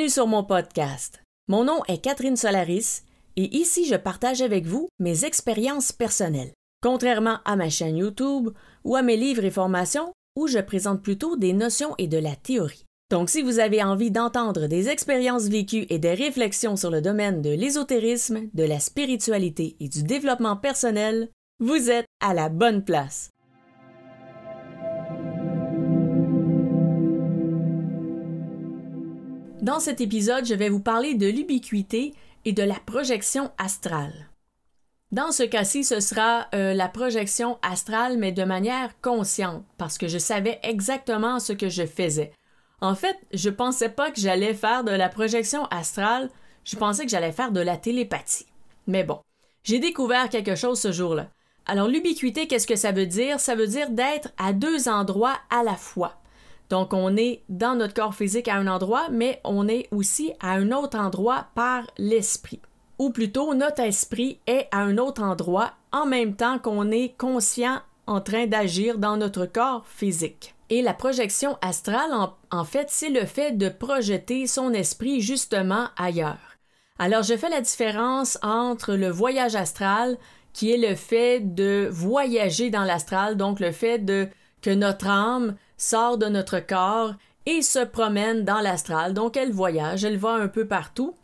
Bienvenue sur mon podcast. Mon nom est Catherine Solaris et ici je partage avec vous mes expériences personnelles. Contrairement à ma chaîne YouTube ou à mes livres et formations où je présente plutôt des notions et de la théorie. Donc si vous avez envie d'entendre des expériences vécues et des réflexions sur le domaine de l'ésotérisme, de la spiritualité et du développement personnel, vous êtes à la bonne place. Dans cet épisode, je vais vous parler de l'ubiquité et de la projection astrale. Dans ce cas-ci, ce sera la projection astrale, mais de manière consciente, parce que je savais exactement ce que je faisais. En fait, je pensais pas que j'allais faire de la projection astrale, je pensais que j'allais faire de la télépathie. Mais bon, j'ai découvert quelque chose ce jour-là. Alors l'ubiquité, qu'est-ce que ça veut dire? Ça veut dire d'être à deux endroits à la fois. Donc, on est dans notre corps physique à un endroit, mais on est aussi à un autre endroit par l'esprit. Ou plutôt, notre esprit est à un autre endroit en même temps qu'on est conscient en train d'agir dans notre corps physique. Et la projection astrale, en fait, c'est le fait de projeter son esprit justement ailleurs. Alors, je fais la différence entre le voyage astral, qui est le fait de voyager dans l'astral, donc le fait que notre âme sort de notre corps et se promène dans l'astral. Donc, elle voyage, elle va un peu partout.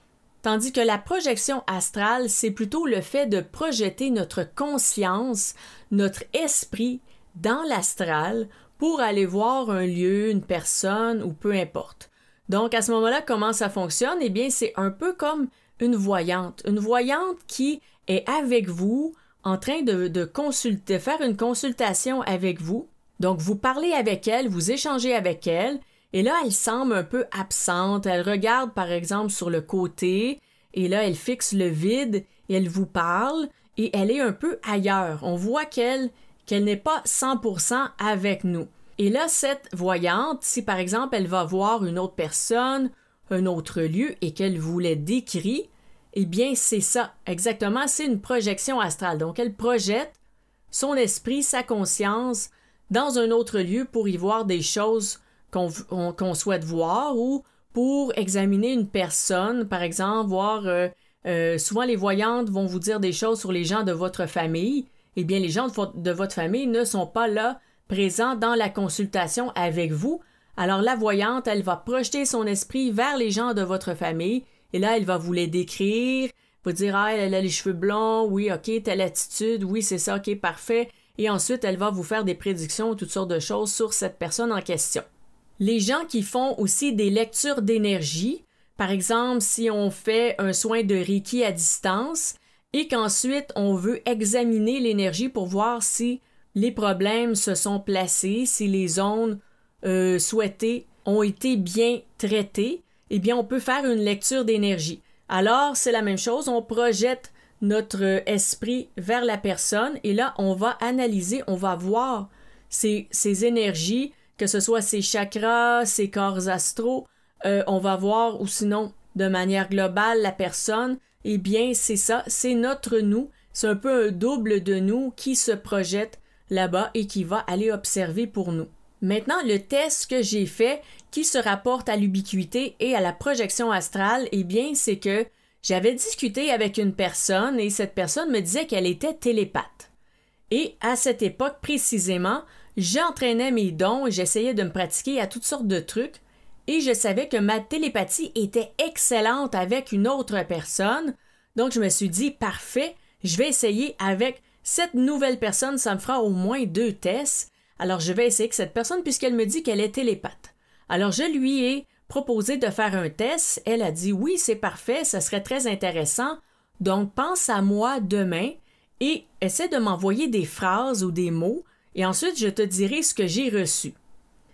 Tandis que la projection astrale, c'est plutôt le fait de projeter notre conscience, notre esprit dans l'astral pour aller voir un lieu, une personne ou peu importe. Donc, à ce moment-là, comment ça fonctionne? Eh bien, c'est un peu comme une voyante qui est avec vous en train de faire une consultation avec vous. Donc, vous parlez avec elle, vous échangez avec elle, et là, elle semble un peu absente. Elle regarde, par exemple, sur le côté, et là, elle fixe le vide, et elle vous parle, et elle est un peu ailleurs. On voit qu'elle n'est pas 100% avec nous. Et là, cette voyante, si par exemple, elle va voir une autre personne, un autre lieu, et qu'elle vous le décrit, eh bien, c'est ça, exactement, c'est une projection astrale. Donc, elle projette son esprit, sa conscience, dans un autre lieu pour y voir des choses qu'on souhaite voir ou pour examiner une personne, par exemple, voir, souvent les voyantes vont vous dire des choses sur les gens de votre famille. Eh bien, les gens de votre famille ne sont pas là, présents dans la consultation avec vous. Alors, la voyante, elle va projeter son esprit vers les gens de votre famille et là, elle va vous les décrire, vous dire « Ah, elle a les cheveux blonds, oui, ok, telle attitude, oui, c'est ça, ok, parfait. » Et ensuite, elle va vous faire des prédictions, toutes sortes de choses sur cette personne en question. Les gens qui font aussi des lectures d'énergie, par exemple, si on fait un soin de Reiki à distance et qu'ensuite on veut examiner l'énergie pour voir si les problèmes se sont placés, si les zones souhaitées ont été bien traitées, eh bien, on peut faire une lecture d'énergie. Alors, c'est la même chose, on projette notre esprit vers la personne et là, on va analyser, on va voir ces énergies, que ce soit ses chakras, ses corps astraux, on va voir ou sinon, de manière globale, la personne, eh bien, c'est ça, c'est notre nous, c'est un peu un double de nous qui se projette là-bas et qui va aller observer pour nous. Maintenant, le test que j'ai fait qui se rapporte à l'ubiquité et à la projection astrale, eh bien, c'est que j'avais discuté avec une personne et cette personne me disait qu'elle était télépathe. Et à cette époque précisément, j'entraînais mes dons et j'essayais de me pratiquer à toutes sortes de trucs et je savais que ma télépathie était excellente avec une autre personne. Donc je me suis dit, parfait, je vais essayer avec cette nouvelle personne, ça me fera au moins 2 tests. Alors je vais essayer avec cette personne puisqu'elle me dit qu'elle est télépathe. Alors je lui ai proposé de faire un test. Elle a dit oui, c'est parfait, ça serait très intéressant. Donc, pense à moi demain et essaie de m'envoyer des phrases ou des mots et ensuite je te dirai ce que j'ai reçu.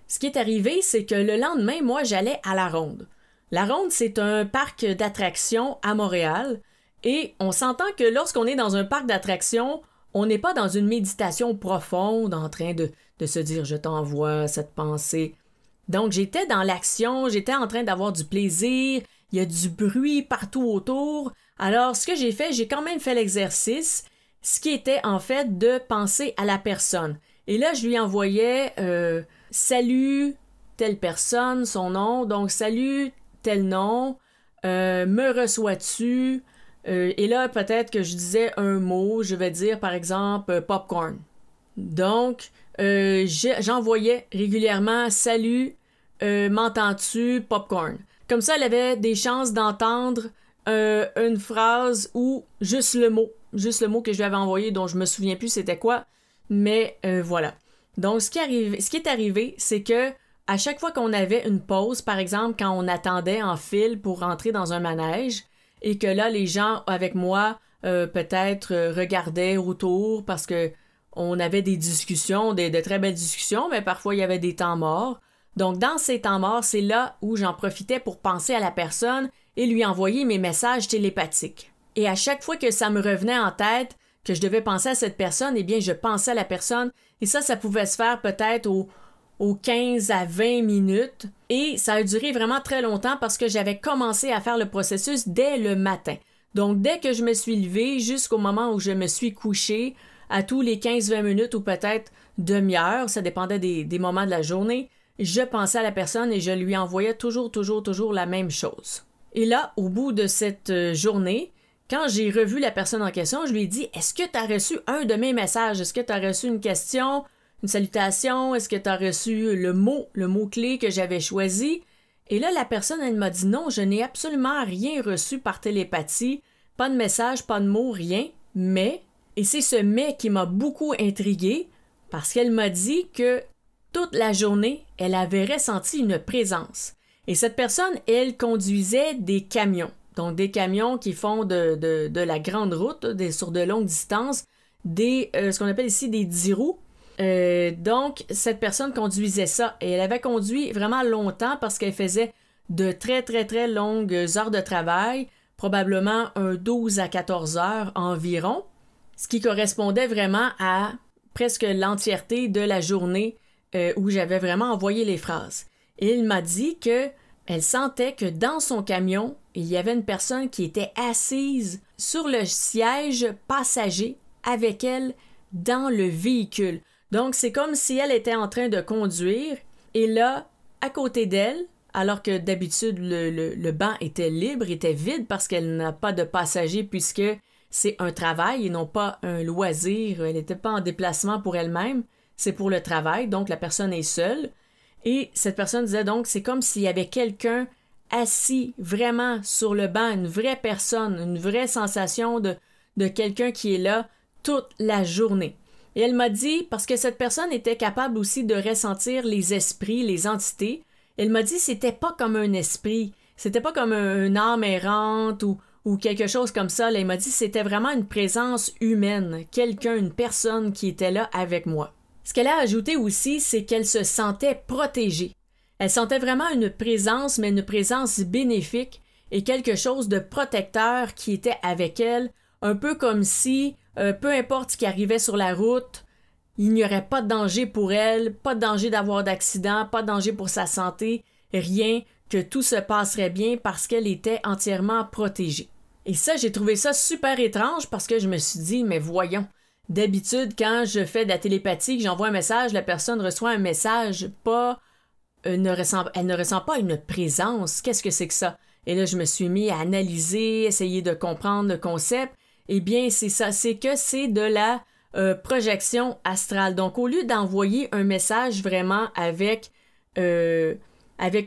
Ce qui est arrivé, c'est que le lendemain, moi, j'allais à la Ronde. La Ronde, c'est un parc d'attractions à Montréal et on s'entend que lorsqu'on est dans un parc d'attractions, on n'est pas dans une méditation profonde en train de se dire « je t'envoie cette pensée ». Donc, j'étais dans l'action, j'étais en train d'avoir du plaisir, il y a du bruit partout autour. Alors, ce que j'ai fait, j'ai quand même fait l'exercice, ce qui était en fait de penser à la personne. Et là, je lui envoyais « Salut, telle personne, son nom, donc salut, tel nom, me reçois-tu? Et là, peut-être que je disais un mot, je vais dire par exemple popcorn. Donc, j'envoyais régulièrement salut, m'entends-tu, popcorn. Comme ça, elle avait des chances d'entendre une phrase ou juste le mot que je lui avais envoyé, dont je me souviens plus c'était quoi, mais voilà. Donc, ce qui est arrivé, c'est que à chaque fois qu'on avait une pause, par exemple, quand on attendait en file pour rentrer dans un manège, et que là, les gens avec moi, peut-être regardaient autour parce que on avait des discussions, de très belles discussions, mais parfois il y avait des temps morts. Donc, dans ces temps morts, c'est là où j'en profitais pour penser à la personne et lui envoyer mes messages télépathiques. Et à chaque fois que ça me revenait en tête, que je devais penser à cette personne, eh bien, je pensais à la personne. Et ça pouvait se faire peut-être aux 15 à 20 minutes. Et ça a duré vraiment très longtemps parce que j'avais commencé à faire le processus dès le matin. Donc, dès que je me suis levée jusqu'au moment où je me suis couchée, à tous les 15-20 minutes ou peut-être demi-heure, ça dépendait des moments de la journée, je pensais à la personne et je lui envoyais toujours la même chose. Et là, au bout de cette journée, quand j'ai revu la personne en question, je lui ai dit « Est-ce que tu as reçu un de mes messages? Est-ce que tu as reçu une question, une salutation? Est-ce que tu as reçu le mot-clé que j'avais choisi? » Et là, la personne, elle m'a dit « Non, je n'ai absolument rien reçu par télépathie, pas de message, pas de mot, rien, mais... » Et c'est ce « mais » qui m'a beaucoup intriguée parce qu'elle m'a dit que toute la journée, elle avait ressenti une présence. Et cette personne, elle conduisait des camions. Donc, des camions qui font de la grande route, sur de longues distances, ce qu'on appelle ici des 10 roues. Donc, cette personne conduisait ça. Et elle avait conduit vraiment longtemps parce qu'elle faisait de très longues heures de travail, probablement 12 à 14 heures environ, ce qui correspondait vraiment à presque l'entièreté de la journée où j'avais vraiment envoyé les phrases. Et il m'a dit qu'elle sentait que dans son camion, il y avait une personne qui était assise sur le siège passager avec elle dans le véhicule. Donc, c'est comme si elle était en train de conduire et là, à côté d'elle, alors que d'habitude, le banc était libre, était vide parce qu'elle n'a pas de passager puisque c'est un travail et non pas un loisir. Elle n'était pas en déplacement pour elle-même. C'est pour le travail, donc la personne est seule. Et cette personne disait donc, c'est comme s'il y avait quelqu'un assis vraiment sur le banc, une vraie personne, une vraie sensation de quelqu'un qui est là toute la journée. Et elle m'a dit, parce que cette personne était capable aussi de ressentir les esprits, les entités, elle m'a dit c'était pas comme un esprit, c'était pas comme une âme errante ou quelque chose comme ça. Là, elle m'a dit c'était vraiment une présence humaine, quelqu'un, une personne qui était là avec moi. Ce qu'elle a ajouté aussi, c'est qu'elle se sentait protégée. Elle sentait vraiment une présence, mais une présence bénéfique et quelque chose de protecteur qui était avec elle, un peu comme si, peu importe ce qui arrivait sur la route, il n'y aurait pas de danger pour elle, pas de danger d'avoir d'accident, pas de danger pour sa santé, rien, que tout se passerait bien parce qu'elle était entièrement protégée. Et ça, j'ai trouvé ça super étrange parce que je me suis dit, mais voyons, d'habitude, quand je fais de la télépathie, que j'envoie un message, la personne reçoit un message, elle ne ressent pas une présence. Qu'est-ce que c'est que ça? Et là, je me suis mis à analyser, essayer de comprendre le concept. Eh bien, c'est ça, c'est que c'est de la projection astrale. Donc, au lieu d'envoyer un message vraiment avec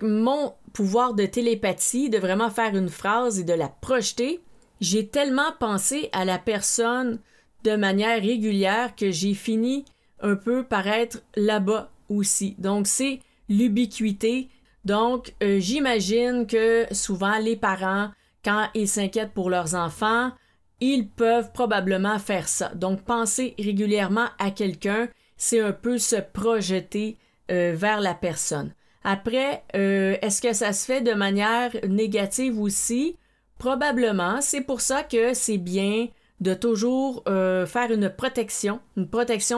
mon pouvoir de télépathie, de vraiment faire une phrase et de la projeter, j'ai tellement pensé à la personne de manière régulière que j'ai fini un peu par être là-bas aussi. Donc, c'est l'ubiquité. Donc, j'imagine que souvent, les parents, quand ils s'inquiètent pour leurs enfants, ils peuvent probablement faire ça. Donc, penser régulièrement à quelqu'un, c'est un peu se projeter vers la personne. Après, est-ce que ça se fait de manière négative aussi? Probablement. C'est pour ça que c'est bien de toujours faire une protection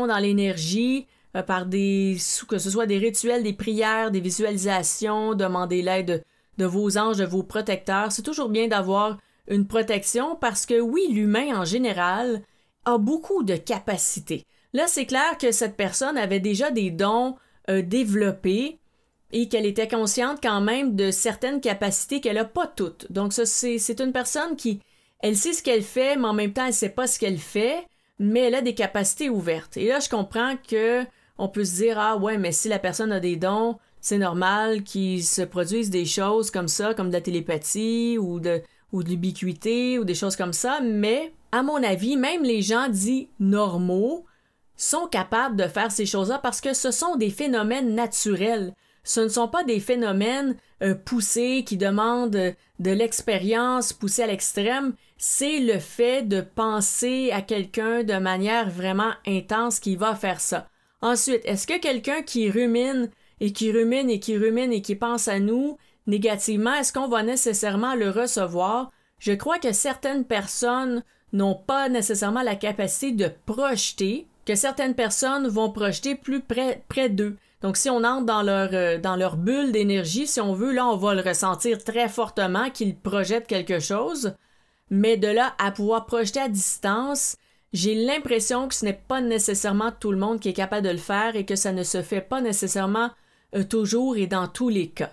dans l'énergie, par que ce soit des rituels, des prières, des visualisations, demander l'aide de vos anges, de vos protecteurs. C'est toujours bien d'avoir une protection parce que oui, l'humain en général a beaucoup de capacités. Là, c'est clair que cette personne avait déjà des dons développés et qu'elle était consciente quand même de certaines capacités qu'elle n'a pas toutes. Donc ça, c'est une personne qui, elle sait ce qu'elle fait, mais en même temps, elle ne sait pas ce qu'elle fait, mais elle a des capacités ouvertes. Et là, je comprends que on peut se dire, ah ouais, mais si la personne a des dons, c'est normal qu'il se produisent des choses comme ça, comme de la télépathie ou de l'ubiquité ou des choses comme ça, mais à mon avis, même les gens dits normaux sont capables de faire ces choses-là parce que ce sont des phénomènes naturels. Ce ne sont pas des phénomènes poussés qui demandent de l'expérience poussée à l'extrême. C'est le fait de penser à quelqu'un de manière vraiment intense qui va faire ça. Ensuite, est-ce que quelqu'un qui rumine et qui rumine et qui rumine et qui pense à nous négativement, est-ce qu'on va nécessairement le recevoir? Je crois que certaines personnes n'ont pas nécessairement la capacité de projeter, que certaines personnes vont projeter plus près d'eux. Donc, si on entre dans leur bulle d'énergie, si on veut, là, on va le ressentir très fortement qu'ils projettent quelque chose. Mais de là à pouvoir projeter à distance, j'ai l'impression que ce n'est pas nécessairement tout le monde qui est capable de le faire et que ça ne se fait pas nécessairement toujours et dans tous les cas.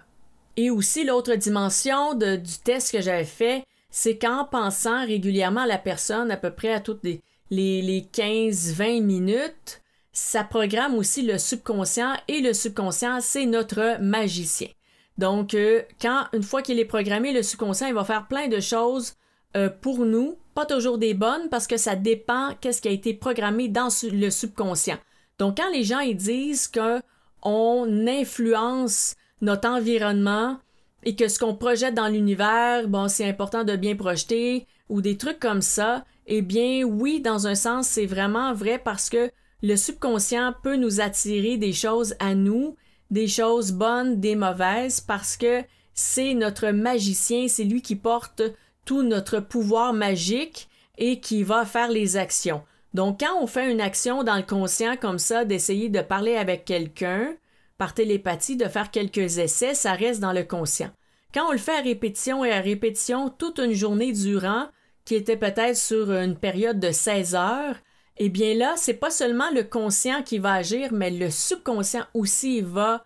Et aussi, l'autre dimension du test que j'avais fait, c'est qu'en pensant régulièrement à la personne, à peu près à toutes les 15-20 minutes, ça programme aussi le subconscient, et le subconscient, c'est notre magicien. Donc, une fois qu'il est programmé, le subconscient, il va faire plein de choses pour nous, pas toujours des bonnes, parce que ça dépend qu'est-ce qui a été programmé dans le subconscient. Donc, quand les gens ils disent qu'on influence notre environnement et que ce qu'on projette dans l'univers, bon, c'est important de bien projeter, ou des trucs comme ça, eh bien, oui, dans un sens, c'est vraiment vrai parce que le subconscient peut nous attirer des choses à nous, des choses bonnes, des mauvaises, parce que c'est notre magicien, c'est lui qui porte tout notre pouvoir magique et qui va faire les actions. Donc, quand on fait une action dans le conscient comme ça, d'essayer de parler avec quelqu'un, par télépathie, de faire quelques essais, ça reste dans le conscient. Quand on le fait à répétition et à répétition toute une journée durant, qui était peut-être sur une période de 16 heures, eh bien là, c'est pas seulement le conscient qui va agir, mais le subconscient aussi va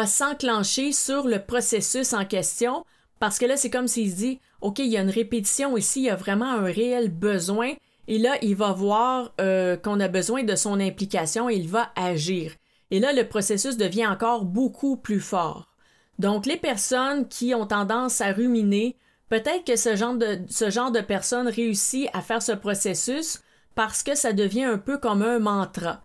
s'enclencher sur le processus en question, parce que là, c'est comme s'il se dit, OK, il y a une répétition ici, il y a vraiment un réel besoin, et là, il va voir qu'on a besoin de son implication et il va agir. Et là, le processus devient encore beaucoup plus fort. Donc, les personnes qui ont tendance à ruminer, peut-être que ce genre de personnes réussit à faire ce processus parce que ça devient un peu comme un mantra.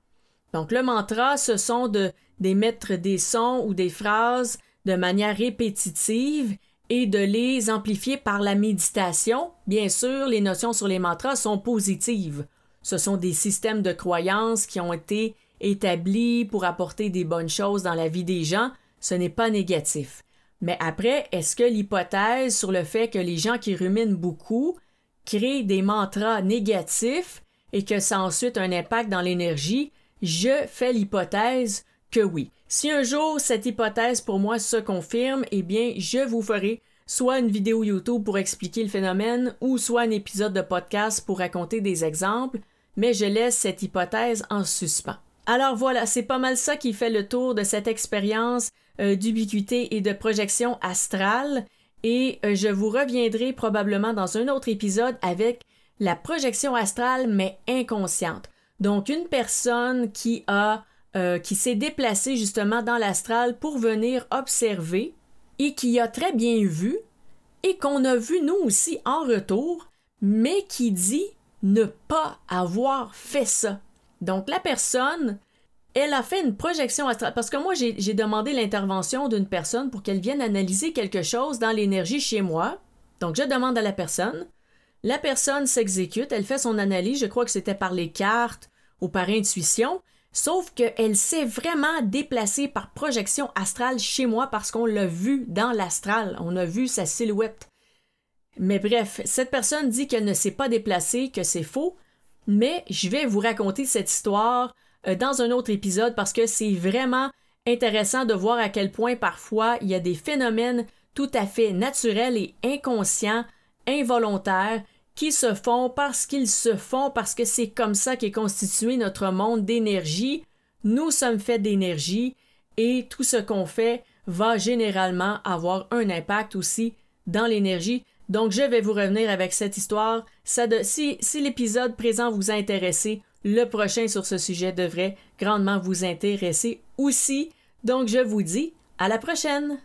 Donc, le mantra, ce sont d'émettre des sons ou des phrases de manière répétitive et de les amplifier par la méditation. Bien sûr, les notions sur les mantras sont positives. Ce sont des systèmes de croyances qui ont été établis pour apporter des bonnes choses dans la vie des gens. Ce n'est pas négatif. Mais après, est-ce que l'hypothèse sur le fait que les gens qui ruminent beaucoup créent des mantras négatifs et que ça a ensuite un impact dans l'énergie? Je fais l'hypothèse que oui. Si un jour cette hypothèse pour moi se confirme, eh bien, je vous ferai soit une vidéo YouTube pour expliquer le phénomène ou soit un épisode de podcast pour raconter des exemples, mais je laisse cette hypothèse en suspens. Alors voilà, c'est pas mal ça qui fait le tour de cette expérience d'ubiquité et de projection astrale et je vous reviendrai probablement dans un autre épisode avec la projection astrale mais inconsciente. Donc une personne qui s'est déplacée justement dans l'astral pour venir observer et qui a très bien vu et qu'on a vu nous aussi en retour, mais qui dit ne pas avoir fait ça. Donc la personne, elle a fait une projection astrale, parce que moi j'ai demandé l'intervention d'une personne pour qu'elle vienne analyser quelque chose dans l'énergie chez moi. Donc je demande à la personne s'exécute, elle fait son analyse, je crois que c'était par les cartes ou par intuition, sauf qu'elle s'est vraiment déplacée par projection astrale chez moi parce qu'on l'a vu dans l'astral, on a vu sa silhouette. Mais bref, cette personne dit qu'elle ne s'est pas déplacée, que c'est faux, mais je vais vous raconter cette histoire dans un autre épisode parce que c'est vraiment intéressant de voir à quel point parfois il y a des phénomènes tout à fait naturels et inconscients, involontaires, qui se font parce qu'ils se font, parce que c'est comme ça qu'est constitué notre monde d'énergie. Nous sommes faits d'énergie et tout ce qu'on fait va généralement avoir un impact aussi dans l'énergie. Donc, je vais vous revenir avec cette histoire. Si l'épisode présent vous a intéressé, le prochain sur ce sujet devrait grandement vous intéresser aussi. Donc, je vous dis à la prochaine!